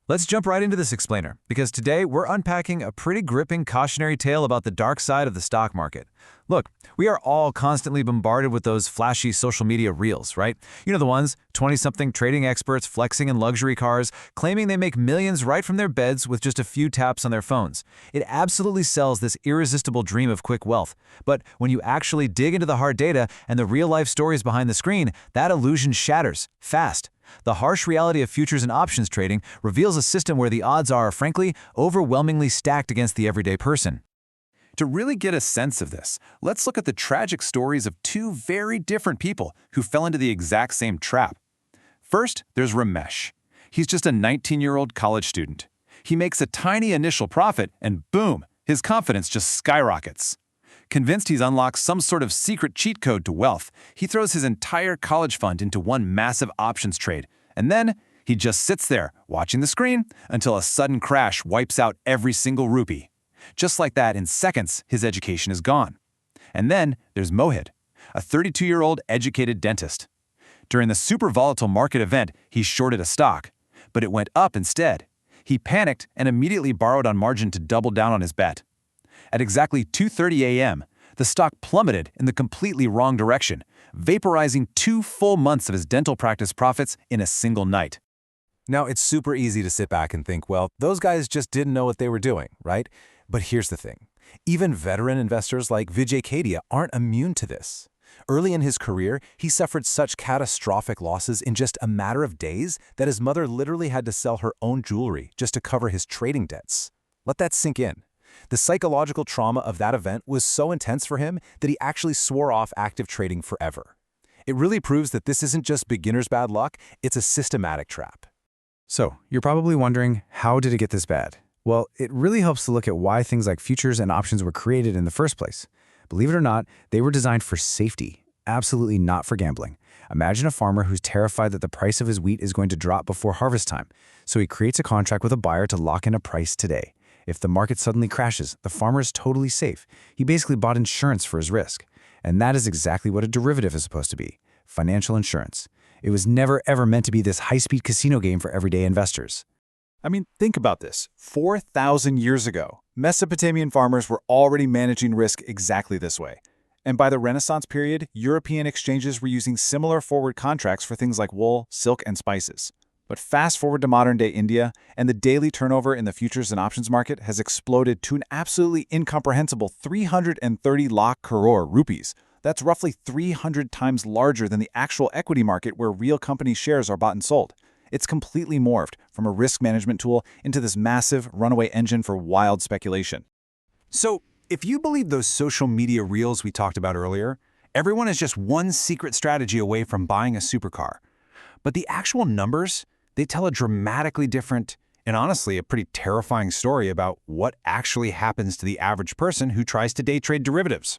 Let's jump right into this explainer, because today we're unpacking a pretty gripping cautionary tale about the dark side of the stock market. Look, we are all constantly bombarded with those flashy social media reels, right? You know the ones, 20-something trading experts flexing in luxury cars, claiming they make millions right from their beds with just a few taps on their phones. It absolutely sells this irresistible dream of quick wealth. But when you actually dig into the hard data and the real-life stories behind the screen, that illusion shatters, fast. The harsh reality of futures and options trading reveals a system where the odds are, frankly, overwhelmingly stacked against the everyday person. To really get a sense of this, let's look at the tragic stories of two very different people who fell into the exact same trap. First, there's Ramesh. He's just a 19-year-old college student. He makes a tiny initial profit, and boom, his confidence just skyrockets. Convinced he's unlocked some sort of secret cheat code to wealth, he throws his entire college fund into one massive options trade, and then he just sits there, watching the screen, until a sudden crash wipes out every single rupee. Just like that, in seconds, his education is gone. And then there's Mohit, a 32-year-old educated dentist. During the super volatile market event, he shorted a stock, but it went up instead. He panicked and immediately borrowed on margin to double down on his bet. At exactly 2:30 a.m., the stock plummeted in the completely wrong direction, vaporizing 2 full months of his dental practice profits in a single night. Now, it's super easy to sit back and think, well, those guys just didn't know what they were doing, right? But here's the thing. Even veteran investors like Vijay Kedia aren't immune to this. Early in his career, he suffered such catastrophic losses in just a matter of days that his mother literally had to sell her own jewelry just to cover his trading debts. Let that sink in. The psychological trauma of that event was so intense for him that he actually swore off active trading forever. It really proves that this isn't just beginner's bad luck, it's a systematic trap. So, you're probably wondering, how did it get this bad? Well, it really helps to look at why things like futures and options were created in the first place. Believe it or not, they were designed for safety, absolutely not for gambling. Imagine a farmer who's terrified that the price of his wheat is going to drop before harvest time, so he creates a contract with a buyer to lock in a price today. If the market suddenly crashes, the farmer is totally safe. He basically bought insurance for his risk. And that is exactly what a derivative is supposed to be, financial insurance. It was never ever meant to be this high-speed casino game for everyday investors. I mean, think about this. 4,000 years ago, Mesopotamian farmers were already managing risk exactly this way. And by the Renaissance period, European exchanges were using similar forward contracts for things like wool, silk, and spices. But fast forward to modern-day India, and the daily turnover in the futures and options market has exploded to an absolutely incomprehensible 330 lakh crore rupees. That's roughly 300 times larger than the actual equity market where real company shares are bought and sold. It's completely morphed from a risk management tool into this massive runaway engine for wild speculation. So, if you believe those social media reels we talked about earlier, everyone is just one secret strategy away from buying a supercar. But the actual numbers, they tell a dramatically different and honestly a pretty terrifying story about what actually happens to the average person who tries to day trade derivatives.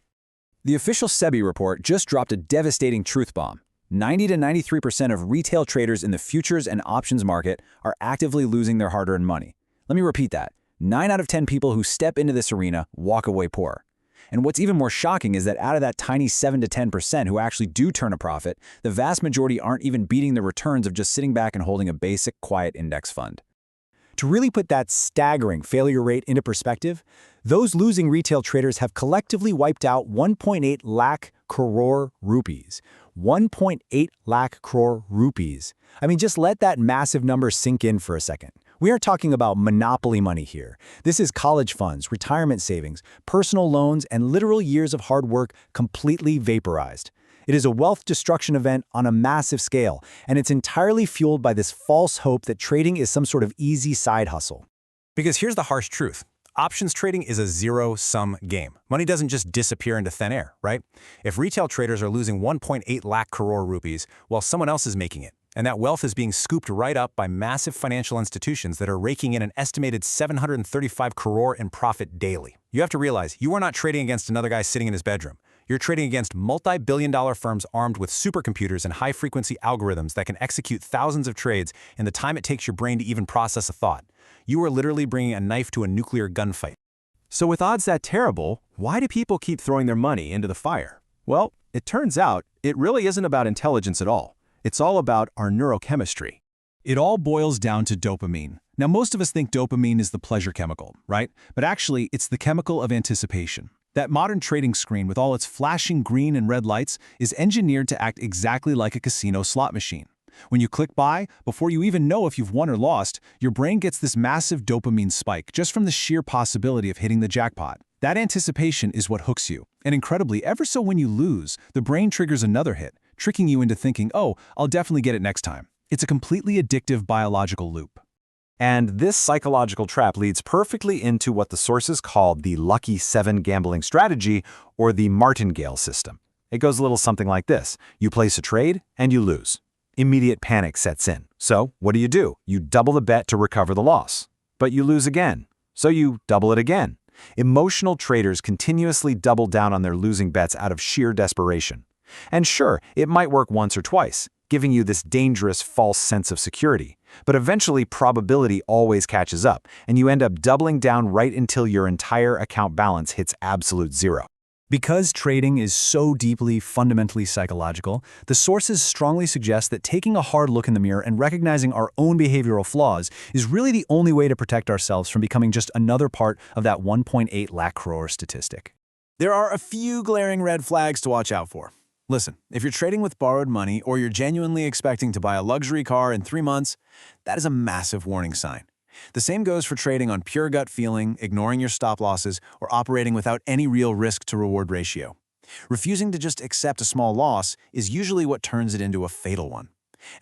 The official SEBI report just dropped a devastating truth bomb. 90 to 93% of retail traders in the futures and options market are actively losing their hard-earned money. Let me repeat that. 9 out of 10 people who step into this arena walk away poor. And what's even more shocking is that out of that tiny 7 to 10% who actually do turn a profit, the vast majority aren't even beating the returns of just sitting back and holding a basic, quiet index fund. To really put that staggering failure rate into perspective, those losing retail traders have collectively wiped out 1.8 lakh crore rupees. 1.8 lakh crore rupees. I mean, just let that massive number sink in for a second. We aren't talking about monopoly money here. This is college funds, retirement savings, personal loans, and literal years of hard work completely vaporized. It is a wealth destruction event on a massive scale, and it's entirely fueled by this false hope that trading is some sort of easy side hustle. Because here's the harsh truth. Options trading is a zero-sum game. Money doesn't just disappear into thin air, right? If retail traders are losing 1.8 lakh crore rupees, well, someone else is making it. And that wealth is being scooped right up by massive financial institutions that are raking in an estimated 735 crore in profit daily. You have to realize, you are not trading against another guy sitting in his bedroom. You're trading against multi-billion-dollar firms armed with supercomputers and high-frequency algorithms that can execute thousands of trades in the time it takes your brain to even process a thought. You are literally bringing a knife to a nuclear gunfight. So with odds that terrible, why do people keep throwing their money into the fire? Well, it turns out it really isn't about intelligence at all. It's all about our neurochemistry. It all boils down to dopamine, Now, most of us think dopamine is the pleasure chemical, right? But actually, it's the chemical of anticipation. That modern trading screen with all its flashing green and red lights is engineered to act exactly like a casino slot machine. When you click buy, before you even know if you've won or lost, your brain gets this massive dopamine spike just from the sheer possibility of hitting the jackpot. That anticipation is what hooks you. And incredibly, ever so when you lose, the brain triggers another hit, tricking you into thinking, oh, I'll definitely get it next time. It's a completely addictive biological loop. And this psychological trap leads perfectly into what the sources called the Lucky 7 gambling strategy, or the martingale system. It goes a little something like this. You place a trade and you lose. Immediate panic sets in. So what do? You double the bet to recover the loss. But you lose again. So you double it again. Emotional traders continuously double down on their losing bets out of sheer desperation. And sure, it might work once or twice, giving you this dangerous false sense of security. But eventually, probability always catches up, and you end up doubling down right until your entire account balance hits absolute zero. Because trading is so deeply, fundamentally psychological, the sources strongly suggest that taking a hard look in the mirror and recognizing our own behavioral flaws is really the only way to protect ourselves from becoming just another part of that 1.8 lakh crore statistic. There are a few glaring red flags to watch out for. Listen, if you're trading with borrowed money or you're genuinely expecting to buy a luxury car in 3 months, that is a massive warning sign. The same goes for trading on pure gut feeling, ignoring your stop losses, or operating without any real risk-to-reward ratio. Refusing to just accept a small loss is usually what turns it into a fatal one.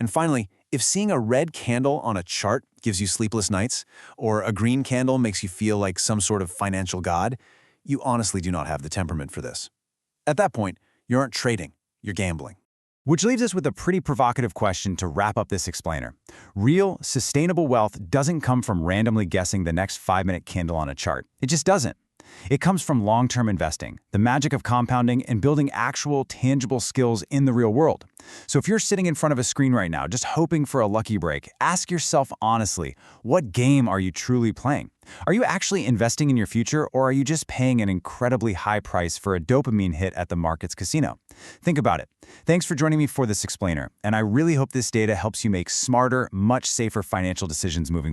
And finally, if seeing a red candle on a chart gives you sleepless nights, or a green candle makes you feel like some sort of financial god, you honestly do not have the temperament for this. At that point, you aren't trading, you're gambling. Which leaves us with a pretty provocative question to wrap up this explainer. Real, sustainable wealth doesn't come from randomly guessing the next 5-minute candle on a chart. It just doesn't. It comes from long-term investing, the magic of compounding, and building actual, tangible skills in the real world. So if you're sitting in front of a screen right now, just hoping for a lucky break, ask yourself honestly, what game are you truly playing? Are you actually investing in your future, or are you just paying an incredibly high price for a dopamine hit at the market's casino? Think about it. Thanks for joining me for this explainer, and I really hope this data helps you make smarter, much safer financial decisions moving forward.